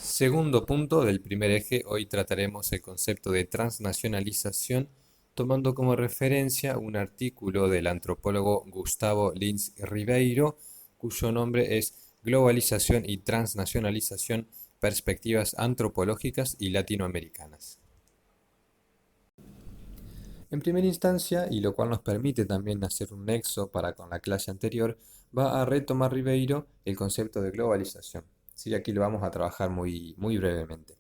Segundo punto del primer eje, hoy trataremos el concepto de transnacionalización, tomando como referencia un artículo del antropólogo Gustavo Lins Ribeiro, cuyo nombre es Globalización y transnacionalización, perspectivas antropológicas y latinoamericanas. En primera instancia, y lo cual nos permite también hacer un nexo para con la clase anterior, va a retomar Ribeiro el concepto de globalización. Sí, aquí lo vamos a trabajar muy brevemente.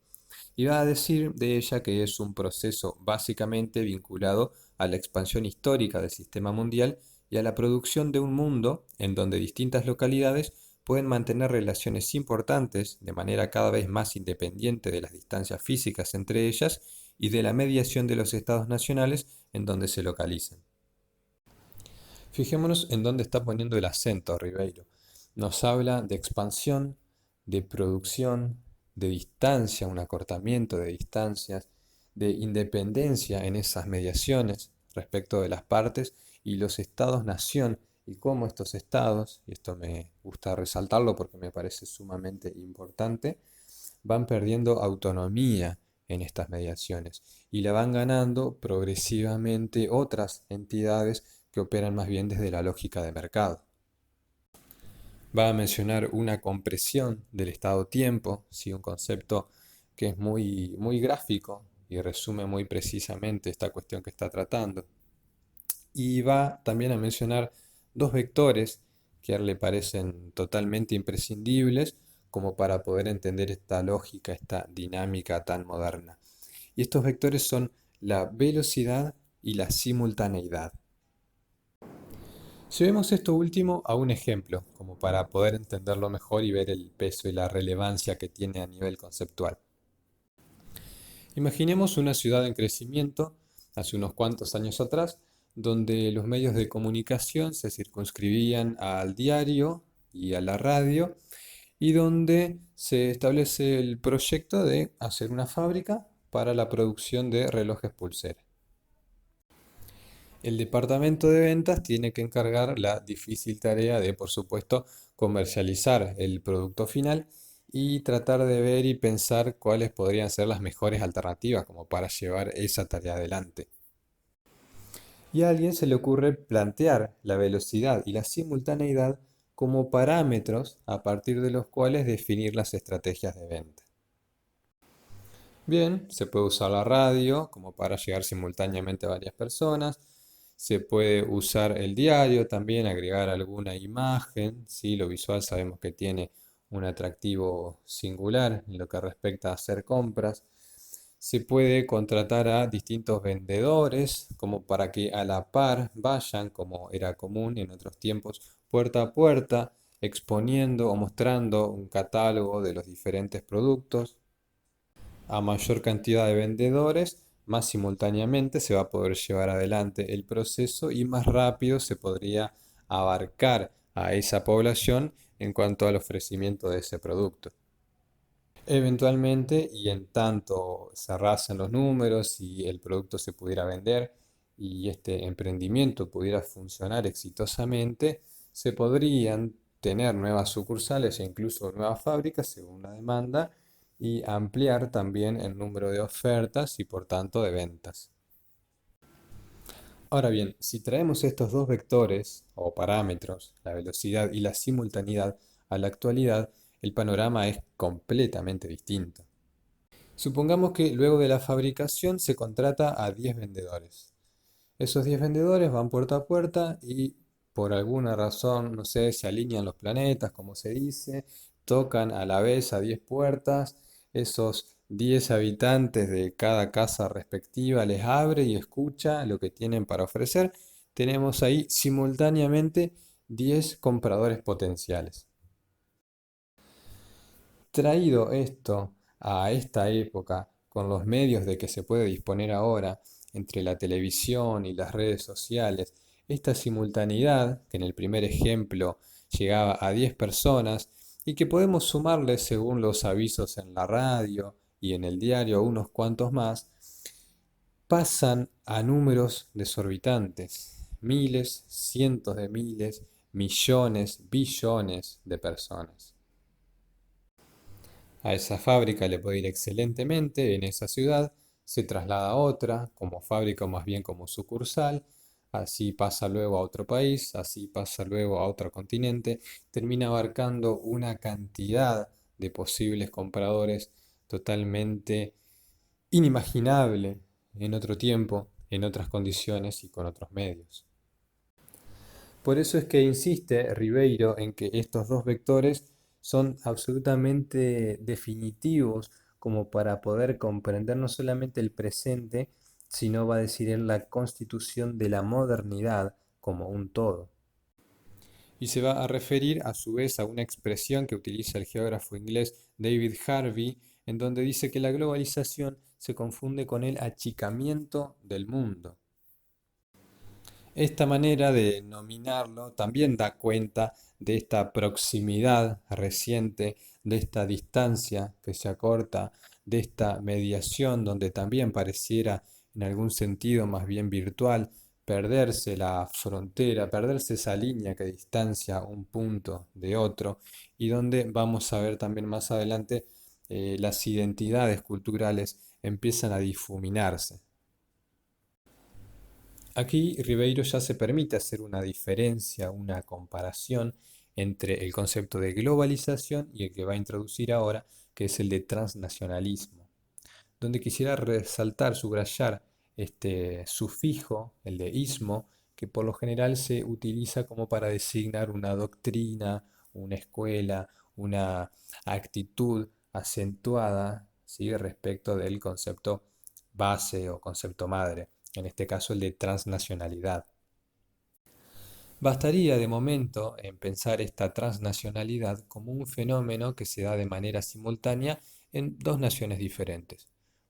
Y va a decir de ella que es un proceso básicamente vinculado a la expansión histórica del sistema mundial y a la producción de un mundo en donde distintas localidades pueden mantener relaciones importantes de manera cada vez más independiente de las distancias físicas entre ellas y de la mediación de los estados nacionales en donde se localizan. Fijémonos en dónde está poniendo el acento Ribeiro. Nos habla de expansión, de producción, de distancia, un acortamiento de distancias, de independencia en esas mediaciones respecto de las partes y los estados-nación y cómo estos estados, y esto me gusta resaltarlo porque me parece sumamente importante, van perdiendo autonomía en estas mediaciones y la van ganando progresivamente otras entidades que operan más bien desde la lógica de mercado. Va a mencionar una compresión del estado-tiempo, ¿sí? Un concepto que es muy gráfico y resume muy precisamente esta cuestión que está tratando. Y va también a mencionar dos vectores que a él le parecen totalmente imprescindibles como para poder entender esta lógica, esta dinámica tan moderna. Y estos vectores son la velocidad y la simultaneidad. Si vemos esto último a un ejemplo, como para poder entenderlo mejor y ver el peso y la relevancia que tiene a nivel conceptual. Imaginemos una ciudad en crecimiento, hace unos cuantos años atrás, donde los medios de comunicación se circunscribían al diario y a la radio, y donde se establece el proyecto de hacer una fábrica para la producción de relojes pulsera. El departamento de ventas tiene que encargar la difícil tarea de, por supuesto, comercializar el producto final y tratar de ver y pensar cuáles podrían ser las mejores alternativas como para llevar esa tarea adelante. Y a alguien se le ocurre plantear la velocidad y la simultaneidad como parámetros a partir de los cuales definir las estrategias de venta. Bien, se puede usar la radio como para llegar simultáneamente a varias personas. Se puede usar el diario también, agregar alguna imagen. ¿Sí? Lo visual sabemos que tiene un atractivo singular en lo que respecta a hacer compras. Se puede contratar a distintos vendedores como para que a la par vayan, como era común en otros tiempos, puerta a puerta, exponiendo o mostrando un catálogo de los diferentes productos. A mayor cantidad de vendedores, más simultáneamente se va a poder llevar adelante el proceso y más rápido se podría abarcar a esa población en cuanto al ofrecimiento de ese producto. Eventualmente, y en tanto cerrasen los números y el producto se pudiera vender y este emprendimiento pudiera funcionar exitosamente, se podrían tener nuevas sucursales e incluso nuevas fábricas según la demanda y ampliar también el número de ofertas y por tanto de ventas. Ahora bien, si traemos estos dos vectores o parámetros, la velocidad y la simultaneidad, a la actualidad, el panorama es completamente distinto. Supongamos que luego de la fabricación se contrata a 10 vendedores. Esos 10 vendedores van puerta a puerta y por alguna razón, no sé, se alinean los planetas, como se dice, tocan a la vez a 10 puertas, esos 10 habitantes de cada casa respectiva les abre y escucha lo que tienen para ofrecer. Tenemos ahí simultáneamente 10 compradores potenciales. Traído esto a esta época, con los medios de que se puede disponer ahora, entre la televisión y las redes sociales, esta simultaneidad, que en el primer ejemplo llegaba a 10 personas, y que podemos sumarle según los avisos en la radio y en el diario unos cuantos más, pasan a números desorbitantes, miles, cientos de miles, millones, billones de personas. A esa fábrica le puede ir excelentemente en esa ciudad, se traslada a otra como fábrica o más bien como sucursal, así pasa luego a otro país, así pasa luego a otro continente, termina abarcando una cantidad de posibles compradores totalmente inimaginable en otro tiempo, en otras condiciones y con otros medios. Por eso es que insiste Ribeiro en que estos dos vectores son absolutamente definitivos como para poder comprender no solamente el presente, sino va a decir en la constitución de la modernidad como un todo. Y se va a referir a su vez a una expresión que utiliza el geógrafo inglés David Harvey, en donde dice que la globalización se confunde con el achicamiento del mundo. Esta manera de nominarlo también da cuenta de esta proximidad reciente, de esta distancia que se acorta, de esta mediación donde también pareciera en algún sentido más bien virtual perderse la frontera, perderse esa línea que distancia un punto de otro y donde vamos a ver también más adelante las identidades culturales empiezan a difuminarse. Aquí Ribeiro ya se permite hacer una diferencia, una comparación entre el concepto de globalización y el que va a introducir ahora, que es el de transnacionalismo, donde quisiera resaltar, subrayar este sufijo, el de ismo, que por lo general se utiliza como para designar una doctrina, una escuela, una actitud acentuada, ¿sí?, respecto del concepto base o concepto madre, en este caso el de transnacionalidad. Bastaría de momento en pensar esta transnacionalidad como un fenómeno que se da de manera simultánea en dos naciones diferentes.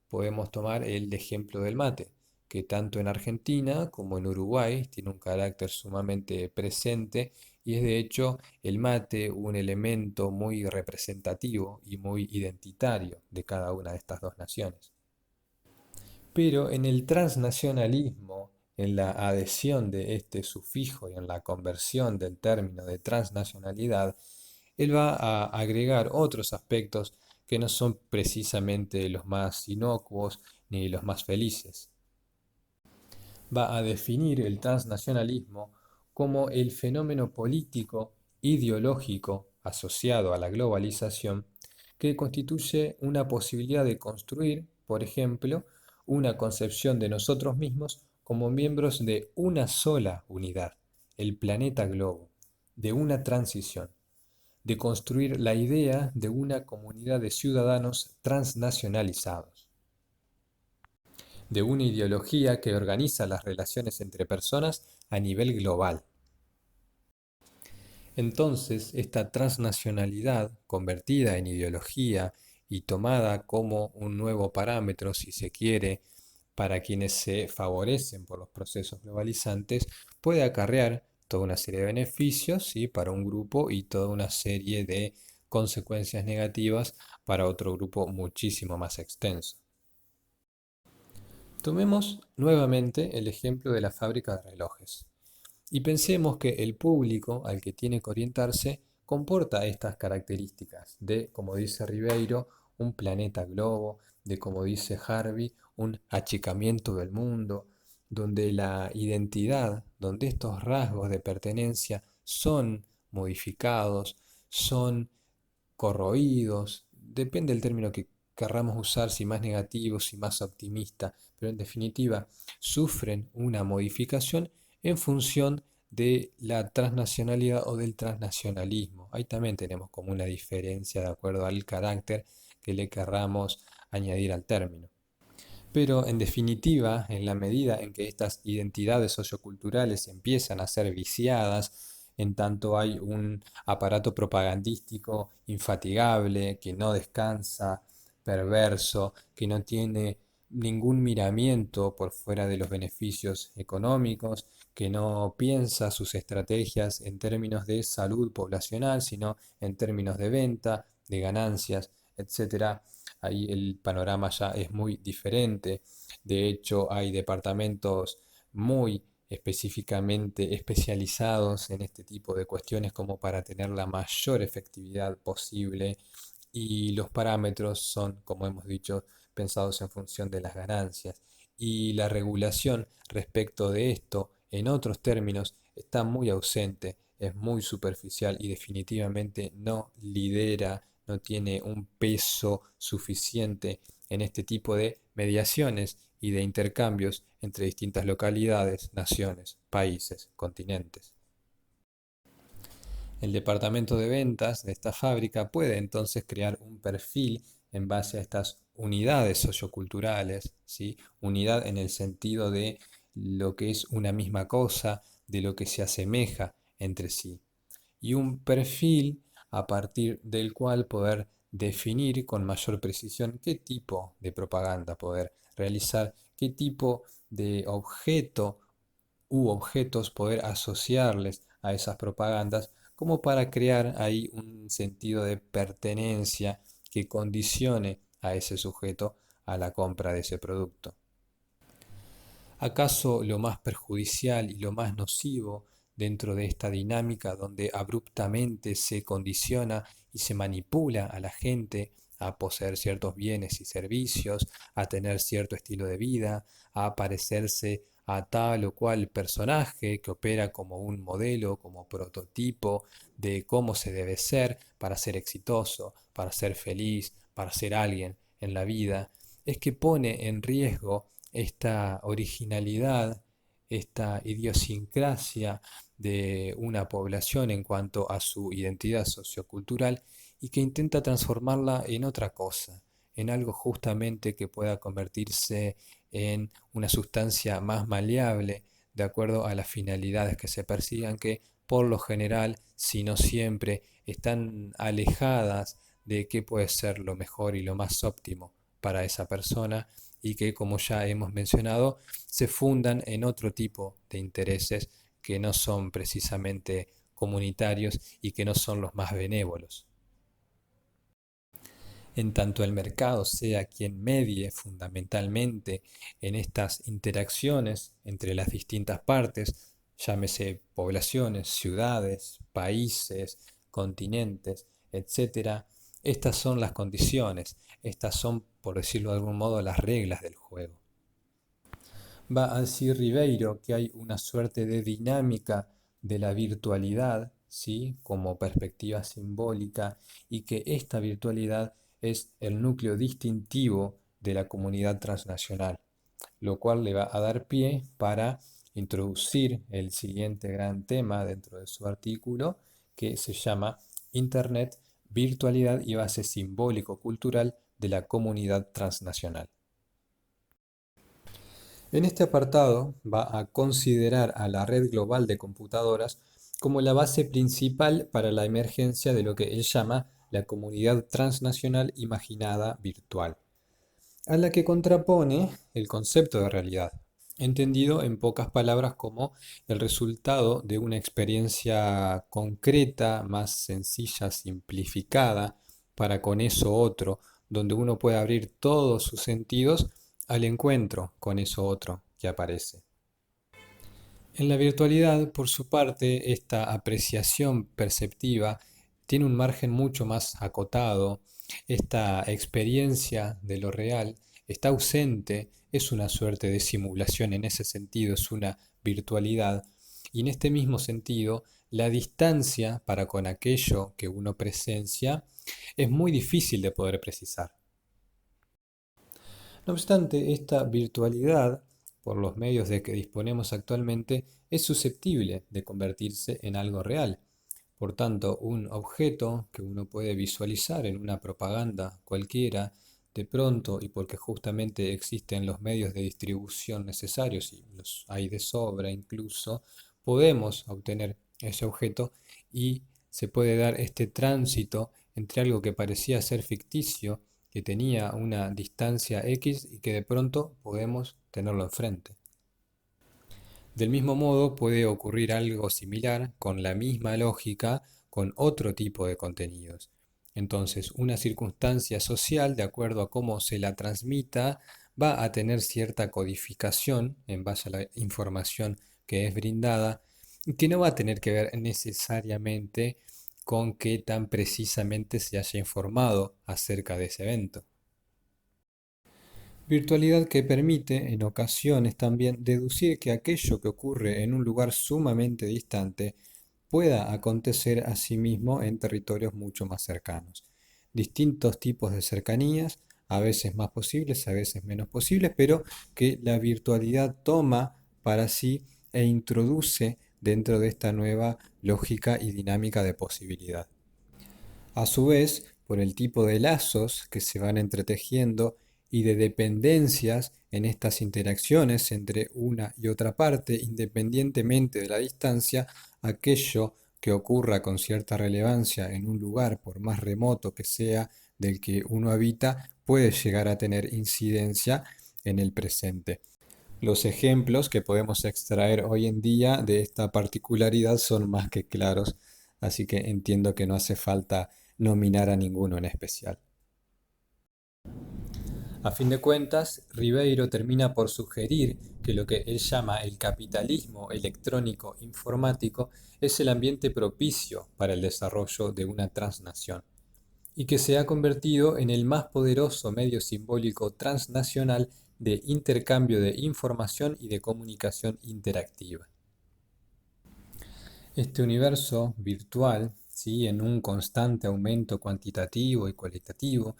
Podemos tomar el ejemplo del mate, que tanto en Argentina como en Uruguay tiene un carácter sumamente presente y es de hecho el mate un elemento muy representativo y muy identitario de cada una de estas dos naciones. Pero en el transnacionalismo, en la adhesión de este sufijo y en la conversión del término de transnacionalidad, él va a agregar otros aspectos que no son precisamente los más inocuos ni los más felices. Va a definir el transnacionalismo como el fenómeno político ideológico asociado a la globalización que constituye una posibilidad de construir, por ejemplo, una concepción de nosotros mismos como miembros de una sola unidad, el planeta globo, de una transición, de construir la idea de una comunidad de ciudadanos transnacionalizados, de una ideología que organiza las relaciones entre personas a nivel global. Entonces, esta transnacionalidad, convertida en ideología y tomada como un nuevo parámetro, si se quiere, para quienes se favorecen por los procesos globalizantes, puede acarrear toda una serie de beneficios, ¿sí?, para un grupo y toda una serie de consecuencias negativas para otro grupo muchísimo más extenso. Tomemos nuevamente el ejemplo de la fábrica de relojes. Y pensemos que el público al que tiene que orientarse comporta estas características de, como dice Ribeiro, un planeta globo, de, como dice Harvey, un achicamiento del mundo, donde la identidad, donde estos rasgos de pertenencia son modificados, son corroídos, depende del término que querramos usar, si más negativo, si más optimista, pero en definitiva sufren una modificación en función de la transnacionalidad o del transnacionalismo. Ahí también tenemos como una diferencia de acuerdo al carácter que le querramos añadir al término. Pero en definitiva, en la medida en que estas identidades socioculturales empiezan a ser viciadas, en tanto hay un aparato propagandístico infatigable, que no descansa, perverso, que no tiene ningún miramiento por fuera de los beneficios económicos, que no piensa sus estrategias en términos de salud poblacional, sino en términos de venta, de ganancias, etcétera. Ahí el panorama ya es muy diferente. De hecho, hay departamentos muy específicamente especializados en este tipo de cuestiones como para tener la mayor efectividad posible y los parámetros son, como hemos dicho, pensados en función de las ganancias. Y la regulación respecto de esto, en otros términos, está muy ausente, es muy superficial y definitivamente no lidera, no tiene un peso suficiente en este tipo de mediaciones y de intercambios entre distintas localidades, naciones, países, continentes. El departamento de ventas de esta fábrica puede entonces crear un perfil en base a estas unidades socioculturales, ¿sí? Unidad en el sentido de lo que es una misma cosa, de lo que se asemeja entre sí. Y un perfil a partir del cual poder definir con mayor precisión qué tipo de propaganda poder realizar, qué tipo de objeto u objetos poder asociarles a esas propagandas como para crear ahí un sentido de pertenencia que condicione a ese sujeto a la compra de ese producto. ¿Acaso lo más perjudicial y lo más nocivo dentro de esta dinámica donde abruptamente se condiciona y se manipula a la gente a poseer ciertos bienes y servicios, a tener cierto estilo de vida, a parecerse a tal o cual personaje que opera como un modelo, como prototipo de cómo se debe ser para ser exitoso, para ser feliz, para ser alguien en la vida? Es que pone en riesgo esta originalidad, esta idiosincrasia de una población en cuanto a su identidad sociocultural y que intenta transformarla en otra cosa, en algo justamente que pueda convertirse en una sustancia más maleable de acuerdo a las finalidades que se persigan, que por lo general, si no siempre, están alejadas de qué puede ser lo mejor y lo más óptimo para esa persona y que, como ya hemos mencionado, se fundan en otro tipo de intereses que no son precisamente comunitarios y que no son los más benévolos. En tanto el mercado sea quien medie fundamentalmente en estas interacciones entre las distintas partes, llámese poblaciones, ciudades, países, continentes, etcétera, estas son las condiciones, estas son, por decirlo de algún modo, las reglas del juego. Va a decir Ribeiro que hay una suerte de dinámica de la virtualidad, ¿sí? Como perspectiva simbólica, y que esta virtualidad es el núcleo distintivo de la comunidad transnacional, lo cual le va a dar pie para introducir el siguiente gran tema dentro de su artículo, que se llama Internet, virtualidad y base simbólico-cultural de la comunidad transnacional. En este apartado va a considerar a la red global de computadoras como la base principal para la emergencia de lo que él llama la comunidad transnacional imaginada virtual, a la que contrapone el concepto de realidad, entendido en pocas palabras como el resultado de una experiencia concreta, más sencilla, simplificada, para con eso otro, donde uno puede abrir todos sus sentidos al encuentro con eso otro que aparece. En la virtualidad, por su parte, esta apreciación perceptiva tiene un margen mucho más acotado. Esta experiencia de lo real está ausente, es una suerte de simulación en ese sentido, es una virtualidad. Y en este mismo sentido, la distancia para con aquello que uno presencia es muy difícil de poder precisar. No obstante, esta virtualidad, por los medios de que disponemos actualmente, es susceptible de convertirse en algo real. Por tanto, un objeto que uno puede visualizar en una propaganda cualquiera, de pronto, y porque justamente existen los medios de distribución necesarios, y los hay de sobra incluso, podemos obtener ese objeto y se puede dar este tránsito entre algo que parecía ser ficticio, que tenía una distancia X y que de pronto podemos tenerlo enfrente. Del mismo modo puede ocurrir algo similar con la misma lógica con otro tipo de contenidos. Entonces, una circunstancia social, de acuerdo a cómo se la transmita, va a tener cierta codificación en base a la información que es brindada, que no va a tener que ver necesariamente con qué tan precisamente se haya informado acerca de ese evento. Virtualidad que permite, en ocasiones también, deducir que aquello que ocurre en un lugar sumamente distante pueda acontecer a sí mismo en territorios mucho más cercanos. Distintos tipos de cercanías, a veces más posibles, a veces menos posibles, pero que la virtualidad toma para sí e introduce dentro de esta nueva lógica y dinámica de posibilidad. A su vez, por el tipo de lazos que se van entretejiendo y de dependencias en estas interacciones entre una y otra parte, independientemente de la distancia, aquello que ocurra con cierta relevancia en un lugar, por más remoto que sea del que uno habita, puede llegar a tener incidencia en el presente. Los ejemplos que podemos extraer hoy en día de esta particularidad son más que claros, así que entiendo que no hace falta nominar a ninguno en especial. A fin de cuentas, Ribeiro termina por sugerir que lo que él llama el capitalismo electrónico informático es el ambiente propicio para el desarrollo de una transnación, y que se ha convertido en el más poderoso medio simbólico transnacional de intercambio de información y de comunicación interactiva. Este universo virtual, ¿sí?, en un constante aumento cuantitativo y cualitativo,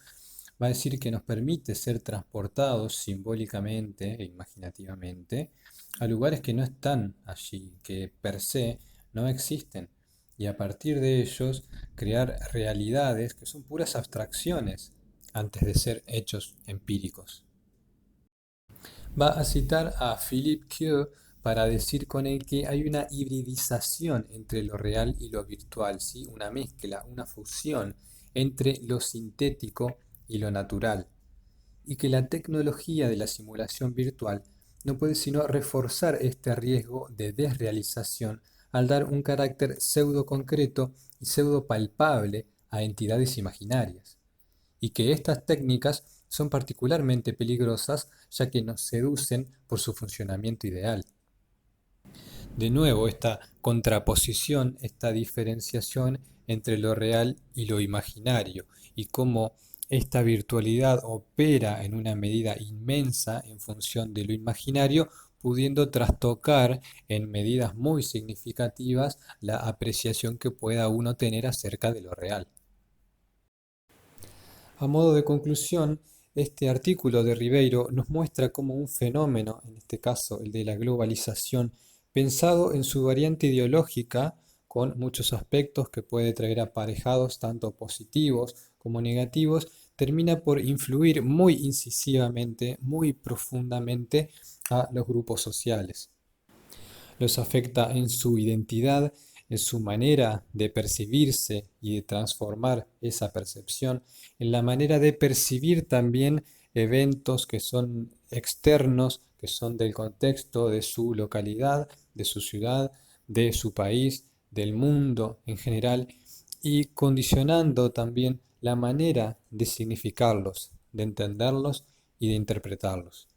va a decir que nos permite ser transportados simbólicamente e imaginativamente a lugares que no están allí, que per se no existen, y a partir de ellos crear realidades que son puras abstracciones antes de ser hechos empíricos. Va a citar a Philippe Q para decir con él que hay una hibridización entre lo real y lo virtual, ¿sí? Una mezcla, una fusión entre lo sintético y lo natural, y que la tecnología de la simulación virtual no puede sino reforzar este riesgo de desrealización al dar un carácter pseudo concreto y pseudo palpable a entidades imaginarias, y que estas técnicas son particularmente peligrosas ya que nos seducen por su funcionamiento ideal. De nuevo, esta contraposición, esta diferenciación entre lo real y lo imaginario, y cómo esta virtualidad opera en una medida inmensa en función de lo imaginario, pudiendo trastocar en medidas muy significativas la apreciación que pueda uno tener acerca de lo real. A modo de conclusión, este artículo de Ribeiro nos muestra cómo un fenómeno, en este caso el de la globalización, pensado en su variante ideológica, con muchos aspectos que puede traer aparejados tanto positivos como negativos, termina por influir muy incisivamente, muy profundamente a los grupos sociales. Los afecta en su identidad, en su manera de percibirse y de transformar esa percepción, en la manera de percibir también eventos que son externos, que son del contexto de su localidad, de su ciudad, de su país, del mundo en general, y condicionando también la manera de significarlos, de entenderlos y de interpretarlos.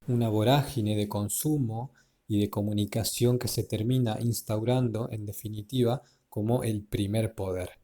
Una vorágine de consumo y de comunicación que se termina instaurando, en definitiva, como el primer poder.